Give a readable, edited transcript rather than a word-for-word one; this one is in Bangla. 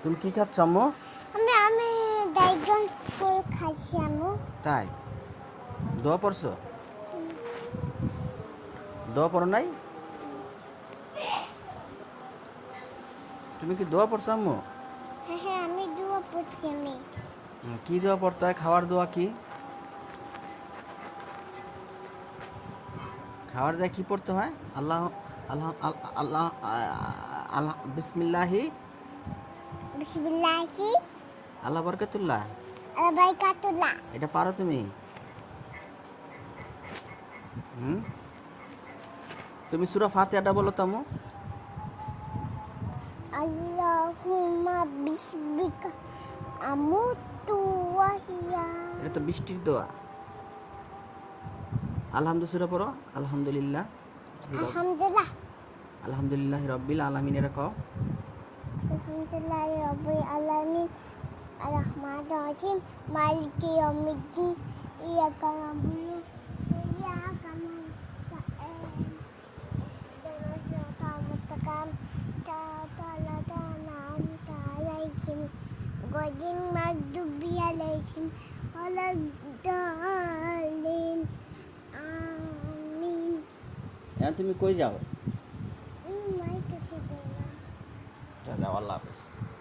তুমি কি খাচ্ছ আম্মু? আমি ড্রাগন ফল খাচ্ছি আম্মু। তাই দোয়া পড়ছো? দোয়া পড়ো নাই? তুমি কি দোয়া পড়ছো আম্মু? হ্যাঁ হ্যাঁ আমি দোয়া পড়ছি আমি। কি দোয়া পড়তে হয়? খাওয়ার দোয়া কি? খাওয়ার দোয়া কি পড়তে হয়? আল্লাহ আল্লাহ আল্লাহ আল্লাহ বিসমিল্লাহি বিসমিল্লাহি আল্লাহ বরকতুল্লাহ। বারাকাতুল্লাহ। এটা পারো তুমি? হুম, তুমি সূরা ফাতিহাটা বলো তো আম্মু। আল্লাহুম্মা বিসমিকা আমুতু ওয়া হিয়া। এটা তো বৃষ্টির দোয়া। আলহামদু সূরা পড়ো। আলহামদুলিল্লাহ আলহামদুলিল্লাহ আলহামদুলিল্লাহ রব্বিল আলামিন এটা কও। আলহামদুলিল্লাহ রাব্বিল আলামিন আর রহমানির রহিম মালিকি ইয়াউমিদ্দিন ইয়াকা না'বুদু ওয়া ইয়াকা নাস্তাইন ইহদিনাস সিরাতাল মুস্তাকিম গয়রিল মাগদুবি আলাইহিম ওয়ালাদ-দাল্লিন আমিন। এখন তুমি কই যাও? মাইক আছে না। যাও, আল্লাহ হাফেজ।